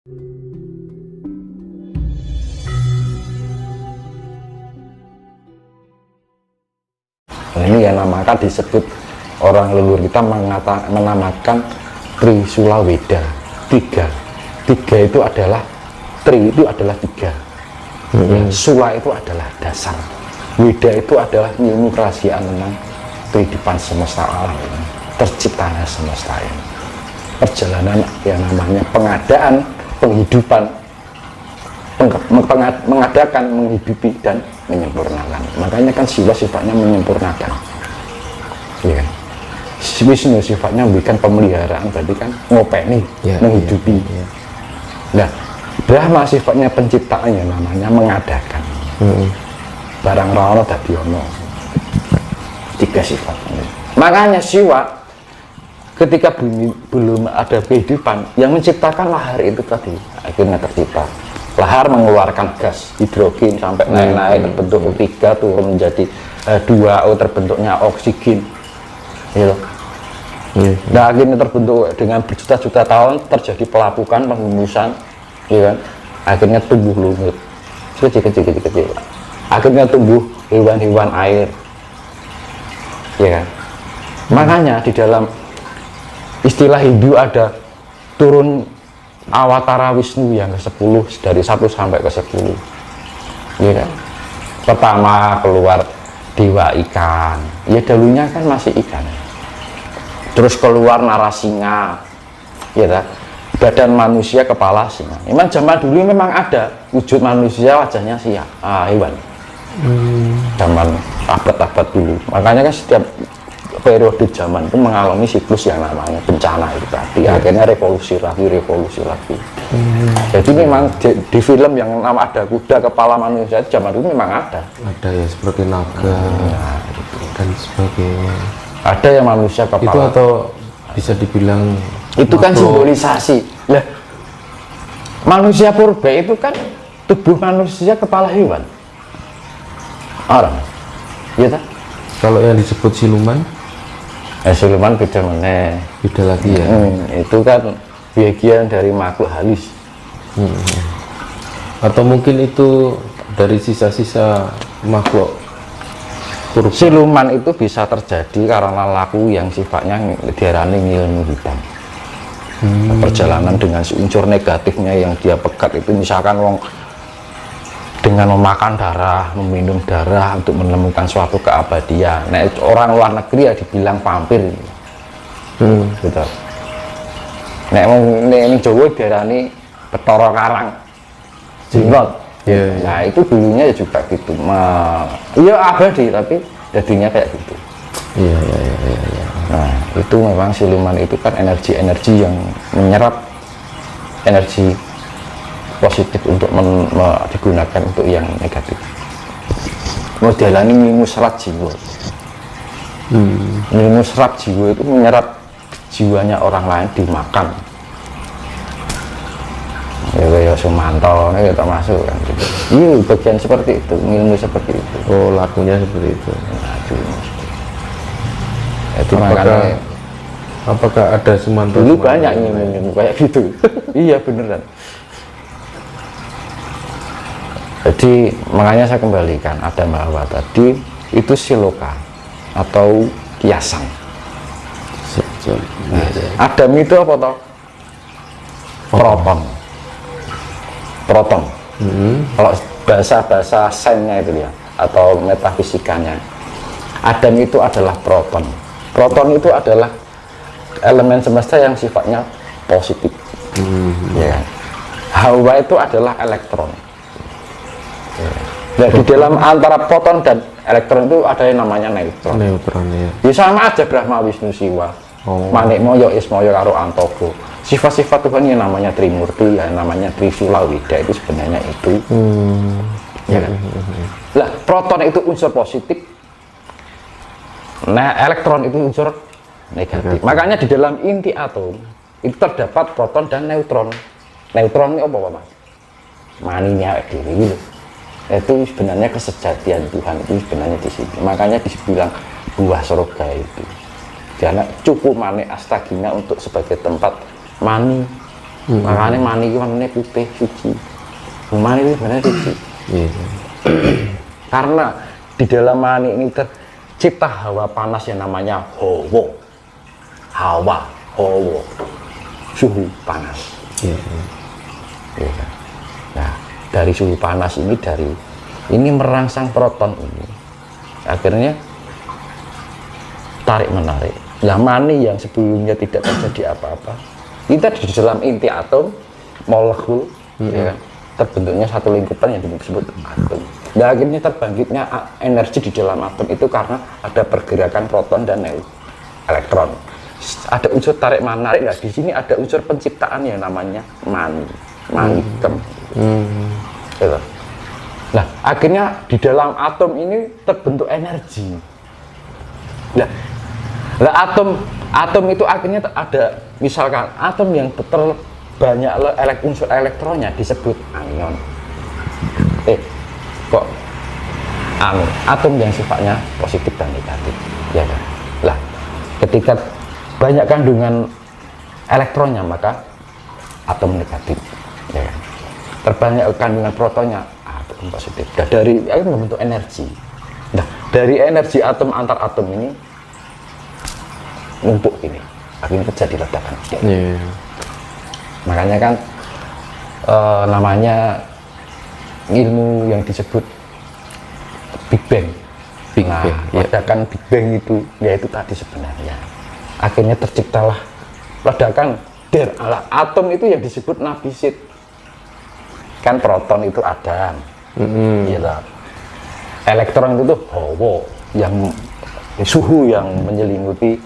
Nah, ini yang namakan disebut orang leluhur kita menamakan Trisula Weda. Tiga itu adalah tri itu adalah tiga. Sula itu adalah dasar. Weda itu adalah ilmu kerahasiaan tentang kehidupan semesta alam, terciptanya semesta ini. Perjalanan yang namanya pengadaan, penghidupan, mengadakan, menghidupi dan menyempurnakan. Makanya kan Siwa sifatnya menyempurnakan, ya kan? Wisnu sifatnya memberikan pemeliharaan, berarti kan ngopeni, menghidupi. Nah, Brahma sifatnya penciptaan, yang namanya mengadakan. Barang rono dadi ono. Tiga sifat. Makanya Siwa ketika bumi belum ada kehidupan, yang menciptakan lahar itu tadi akhirnya tercipta. Lahar mengeluarkan gas hidrogen sampai naik-naik terbentuk O3, turun menjadi 2O, terbentuknya oksigen, gitu. Nah, akhirnya terbentuk dengan berjuta-juta tahun, terjadi pelapukan, penghembusan, ya kan? Akhirnya tumbuh lumut kecil. Akhirnya tumbuh hewan-hewan air, ya kan? Makanya di dalam istilah Hindu ada turun Awatara Wisnu yang ke-10, dari 1 sampai ke-10, ya kan? Pertama keluar dewa ikan, ya dulunya kan masih ikan. Terus keluar Narasinga, ya kan? Badan manusia, kepala singa. Memang zaman dulu memang ada wujud manusia, wajahnya hewan. Zaman abad-abad dulu. Makanya kan setiap periode zaman itu mengalami siklus yang namanya bencana itu tadi. Akhirnya revolusi lagi. Jadi memang di film yang nama ada kuda kepala manusia zaman dulu memang ada ya, seperti naga dan sebagainya. Ada yang manusia kepala itu, atau bisa dibilang itu kan simbolisasi. Lah, manusia purba itu kan tubuh manusia, kepala hewan orang, ya tak? Kalau yang disebut siluman, siluman beda meneh, beda lagi ya. Itu kan bagian dari makhluk halus. Atau mungkin itu dari sisa-sisa makhluk purba. Siluman itu bisa terjadi karena laku yang sifatnya diarani ngilmu hitam. Perjalanan dengan unsur negatifnya yang dia pegat itu, misalkan wong dengan memakan darah, meminum darah untuk menemukan suatu keabadian. Nah, orang luar negeri ya dibilang vampir, gitu. Nek ini Jawa diarani Bathara Karang, Jingot. Nah, itu dulunya juga gitu. Iya abadi, tapi jadinya kayak gitu. Iya. Nah, itu memang siluman itu kan energi-energi yang menyerap energi positif untuk digunakan untuk yang negatif. Modelannya ilmu serat jiwa. Ilmu serat jiwa itu menyerap jiwanya orang lain, dimakan. Ya Sumanto, ya termasuk kan gitu. Iya, bagian seperti itu, ilmu seperti itu. Oh, lakunya seperti itu. Nah, itu makanya apakah ada Sumanto dulu banyak ilmu kayak gitu. Iya beneran. Jadi makanya saya kembalikan ada bahwa tadi itu siloka atau kiasan. Nah, Adam itu apa toh? Proton. Kalau bahasa sainnya itu ya, atau metafisikanya, Adam itu adalah proton. Proton itu adalah elemen semesta yang sifatnya positif. Ya. Hawa itu adalah elektron. Nah, di dalam antara proton dan elektron itu ada yang namanya neutron. Ya sama aja Brahma, Wisnu, Siwa. Manik Moyo, Ismoyo, karo Antogo. Sifat-sifat Tuhan yang namanya Trimurti, yang namanya Trisula Weda itu sebenarnya itu. Ya kan? Lah, proton itu unsur positif. Nah, elektron itu unsur negatif. Makanya di dalam inti atom itu terdapat proton dan neutron. Neutron ini apa, Mas? Maninya diri gitu. Itu sebenarnya kesejatian Tuhan itu sebenarnya di sini. Makanya dibilang buah surga itu. Karena cukup mani astagina untuk sebagai tempat mani Makanya mani itu warnanya putih suci. Mani itu sebenarnya suci. Karena di dalam mani ini tercipta hawa panas yang namanya hawa, suhu panas. Nah, dari suhu panas ini ini merangsang proton ini, akhirnya tarik menarik. Nah, mani yang sebelumnya tidak terjadi apa-apa, kita di dalam inti atom molekul, ya kan, terbentuknya satu lingkupan yang disebut atom. Nah, akhirnya terbangkitnya energi di dalam atom itu karena ada pergerakan proton dan elektron. Ada unsur tarik menarik. Nah, di sini ada unsur penciptaan yang namanya manikem. Gitu. Nah, akhirnya di dalam atom ini terbentuk energi. Nah, atom itu akhirnya ada, misalkan atom yang banyak unsur elektronnya disebut anion. Atom yang sifatnya positif dan negatif, ya kan? Lah, ketika banyak kandungan elektronnya maka atom negatif, ya kan? Terbanyak kandungan protonnya atom positif. Nah, dari itu membentuk energi. Nah, dari energi atom antar atom ini numpuk ini, akhirnya terjadi ledakan. Makanya kan namanya ilmu yang disebut Big Bang. Ledakan Big Bang itu, yaitu tadi sebenarnya. Akhirnya terciptalah ledakan atom itu yang disebut nabisit. Kan proton itu ada, gitu. Elektron itu hawa, yang suhu yang menyelimuti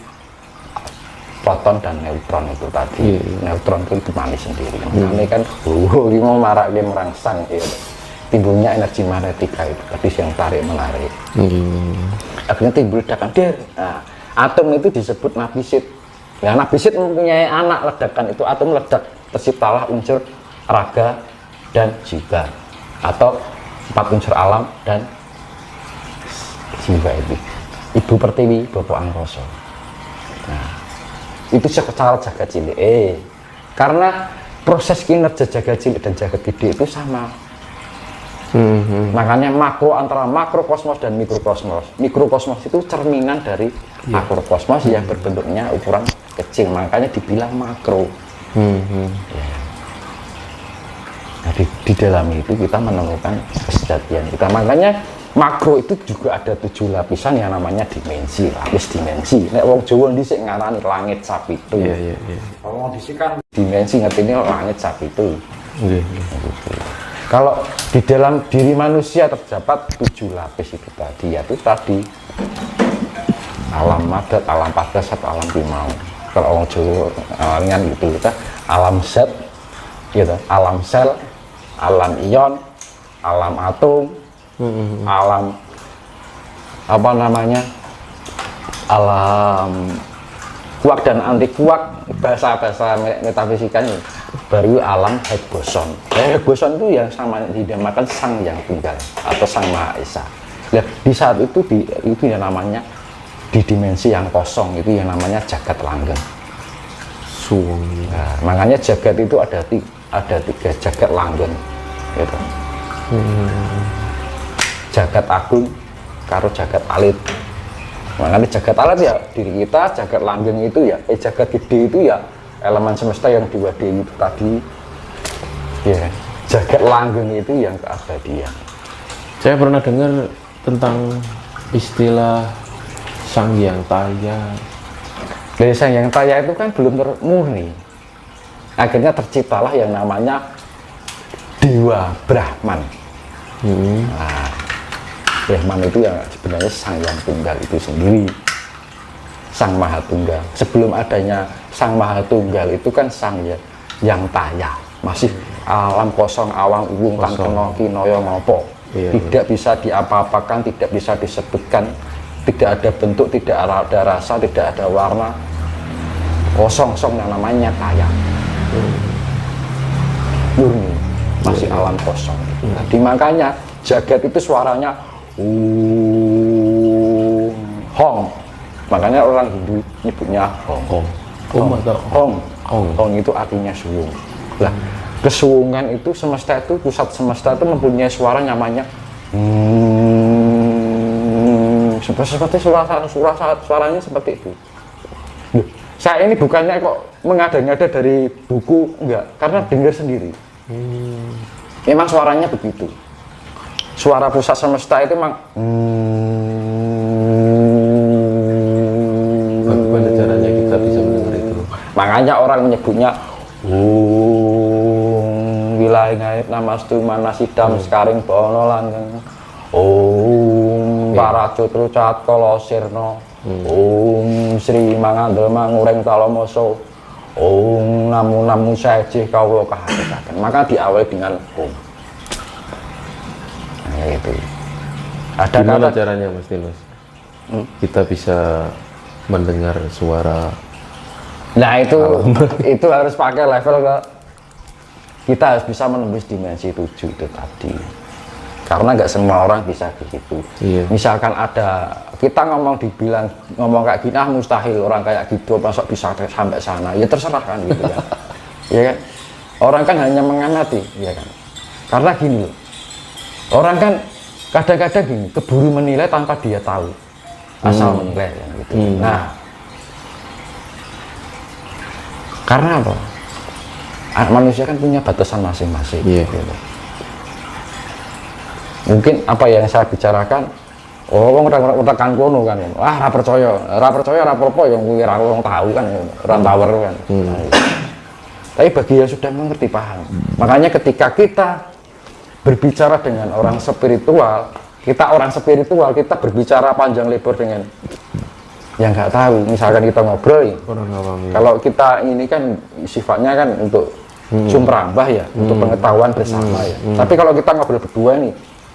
proton dan neutron itu tadi. Neutron itu manis sendiri. Ini kan ini mau marak dia merangsang, gitu. Timbulnya energi magnetika itu tadi yang tarik menarik. Akhirnya timbul ledakan. Nah, atom itu disebut nabisit. Nah, nabisit mempunyai anak ledakan itu, atom ledak, terciptalah unsur raga dan jiwa, atau 4 unsur alam dan jiwa itu. Ibu Pertiwi, Bapak Angkasa. Nah, itu secara jagat cilik. Karena proses kinerja jagat cilik dan jagat gede itu sama. Makanya antara makrokosmos dan mikrokosmos. Mikrokosmos itu cerminan dari makrokosmos yang berbentuknya ukuran kecil, makanya dibilang makro. Nah, di dalam itu kita menemukan kesejatian kita. Makanya makro itu juga ada 7 lapisan yang namanya dimensi, lapis dimensi. Nek wong Jawa dhisik ngarani langit sapitu. Wong dhisik kan dimensi ngertine langit sapitu. Kalau di dalam diri manusia terdapat 7 lapis itu tadi, yaitu tadi alam madat, alam padasat, alam timau. Kalau orang Jawa ringan gitu, kita alam zat, gitu, alam sel, alam ion, alam atom, alam apa namanya, alam kuak dan anti kuak, bahasa metafisikanya. Baru alam Higgs boson. Higgs boson itu yang sama dinamakan sang yang tunggal atau sang Maha Esa. Nah, di saat itu itu yang namanya di dimensi yang kosong, itu yang namanya jagat langgeng. Nah, makanya jagat itu ada 3 jagat langgeng, gitu. Jagat agung karo jagat alit. Makanya jagat alit ya diri kita, jagat langgeng itu ya jagat gede itu ya elemen semesta yang 2D itu tadi, ya. Jagat langgeng itu yang keabadian. Saya pernah dengar tentang istilah Sang Yang Taya. Dari Sang Yang Taya itu kan belum termurni. Akhirnya terciptalah yang namanya Dewa Brahman. Nah, Brahman itu yang sebenarnya Sang Yang Tunggal itu sendiri, Sang Maha Tunggal. Sebelum adanya Sang Maha Tunggal itu kan Sang Yang Taya, masih alam kosong, awang uwung lan kena kinaya ngopo. Tidak bisa diapa-apakan, tidak bisa disebutkan, tidak ada bentuk, tidak ada rasa, tidak ada warna, kosong-kosong yang namanya Taya. Murni, masih alam kosong. Jadi makanya jagat itu suaranya Hong. Makanya orang Hindu nyebutnya Hong. Hong itu artinya sulung. Lah, kesuwungan itu semesta itu, pusat semesta itu mempunyai suara namanya seperti suaranya seperti itu. Loh, saya ini bukannya kok mengada-ngada dari buku, enggak, karena dengar sendiri. Memang suaranya begitu. Suara pusat semesta itu memang bagaimana caranya kita bisa mendengar itu? Makanya orang menyebutnya wilayah gaib namastu manasidam sekaring bono langgeng paracutru catkala sirna Sri Mangandel mangureng talomoso namu sejih kawula kahatosaken. Maka diawali dengan nah, itu ada gimana kata caranya Mas Tinus? Kita bisa mendengar suara. Nah itu harus pakai level kita harus bisa menembus dimensi 7 itu tadi, karena nggak semua orang bisa begitu. Misalkan ada kita ngomong kayak gini, mustahil orang kayak gitu masuk bisa sampai sana, ya terserah kan gitu kan. Ya kan, orang kan hanya mengamati, ya kan, karena gini loh, orang kan kadang-kadang gini, keburu menilai tanpa dia tahu, asal menilai kan, gitu. Nah, karena apa? Manusia kan punya batasan masing-masing. Gitu. Mungkin apa yang saya bicarakan, wong tekan kono kan, ra percaya apa yang kuwi ra wong tahu kan, ora power kan. Tapi bagi yang sudah mengerti paham. Makanya ketika kita berbicara dengan orang spiritual, kita berbicara panjang lebar dengan yang nggak tahu. Misalkan kita ngobrol, kalau kita ini kan sifatnya kan untuk sumrambah ya, untuk pengetahuan bersama ya. Tapi kalau kita ngobrol berdua nih,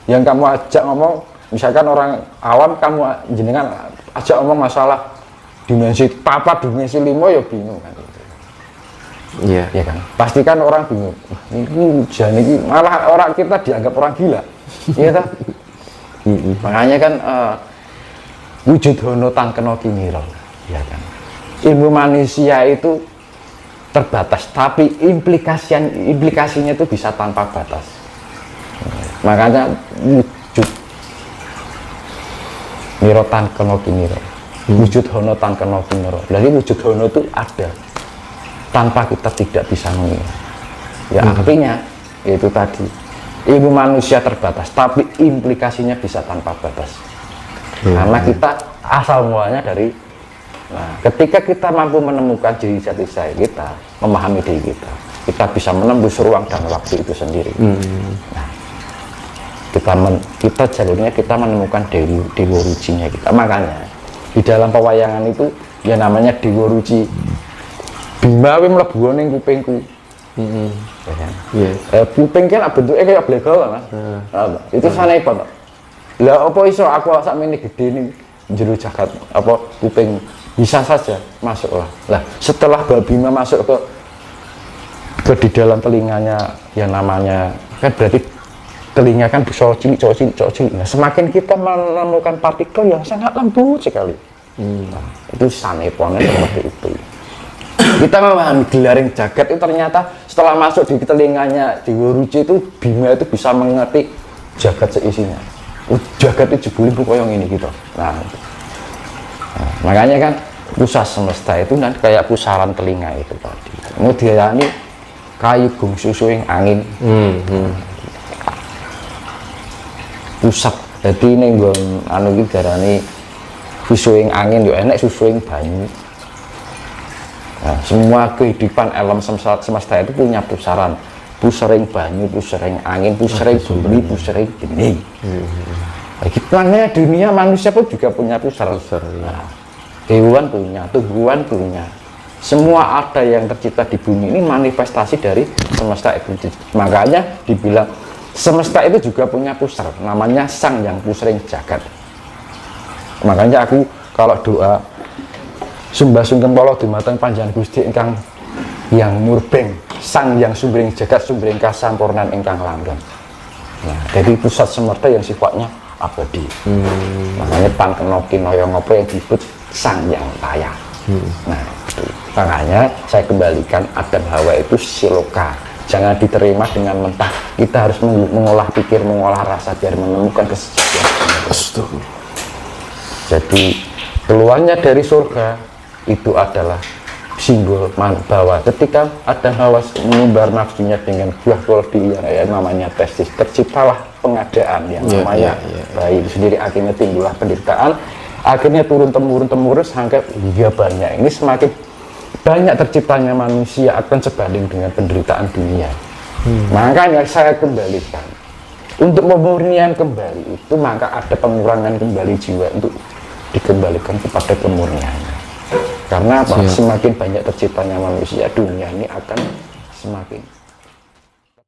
yang kamu ajak ngomong, misalkan orang awam kamu jenengan ajak ngomong masalah dimensi 4, dimensi 5 ya bingung kan. Iya. Ya kan. Pasti kan orang bingung. Ini malah orang kita dianggap orang gila. Iya kan? Makanya kan wujud hono tangkeno kiniro, ya kan. Ilmu manusia itu terbatas, tapi implikasinya itu bisa tanpa batas. Makanya wujud niro tangkeno kiniro, wujud hono tangkeno kiniro. Jadi wujud hono itu ada tanpa kita tidak bisa mengira. Ya artinya itu tadi, ilmu manusia terbatas, tapi implikasinya bisa tanpa batas. Karena kita asal mulanya dari, nah, ketika kita mampu menemukan diri jati saya kita, memahami diri kita bisa menembus ruang dan waktu itu sendiri. Nah, kita jalurnya kita menemukan dewa rucinya kita. Makanya di dalam pewayangan itu ya namanya dewa ruci. Bima wis mlebu ning kupingku. Ya kan? Kuping kan bentuknya kayak blegol Mas. Itu sanepon. Lah apa iso aku sakmene gede ning jero jagat apa kuping, bisa saja masuklah. Lah setelah Mbak Bima masuk ke di dalam telinganya, yang namanya kan berarti telinga kan cowok cilik. Nah, semakin kita menemukan partikel yang sangat lembut sekali. Nah, itu saneponnya seperti itu. Kita memahami gelaring jagat itu ternyata setelah masuk di telinganya Dewa Ruci itu, Bima itu bisa mengerti jagat seisinya. Jagat itu jebule koyong ini gitu. Nah, makanya kan pusat semesta itu nanti kayak pusaran telinga itu tadi. Kemudian ini kayu gung susuing angin. Pusat. Jadi ini gue anu iki darani susuing angin yo enek susuing banyu. Nah, semua kehidupan alam semesta itu punya pusaran. Pusering banyu, pusering angin, pusering bumi, pusering geni. Makanya dunia manusia pun juga punya pusar. Nah, hewan punya, tumbuhan punya. Semua ada yang tercipta di bumi ini manifestasi dari semesta itu. Makanya dibilang semesta itu juga punya pusar. Namanya Sang Yang Pusering Jagat. Makanya aku kalau doa Sumbah sungkem polo dumateng panjenengan Gusti ingkang yang murbeng, Sang Yang Sumbering Jagat, Sumbering Kasampurnan ingkang langgeng. Nah, jadi pusat semesta yang sifatnya abadi. Makanya pangkena kinaya ngapa yang disebut Sang Yang Kaya. Nah, itu. Makanya saya kembalikan Adam Hawa itu siloka. jangan diterima dengan mentah. Kita harus mengolah pikir, mengolah rasa biar menemukan kesejatian. Jadi keluarnya dari surga itu adalah simbol bahwa ketika Adam Hawa menumbar nafsunya dengan buah keledai yang namanya testis, terciptalah pengadaan yang namanya bayi itu sendiri. Akhirnya timbullah penderitaan, akhirnya turun temurun sampai hingga banyak ini, semakin banyak terciptanya manusia akan sebanding dengan penderitaan dunia. Makanya saya kembalikan untuk pemurnian kembali itu, maka ada pengurangan kembali jiwa untuk dikembalikan kepada kemurniannya. Karena apa? Semakin banyak terciptanya manusia, dunia ini akan semakin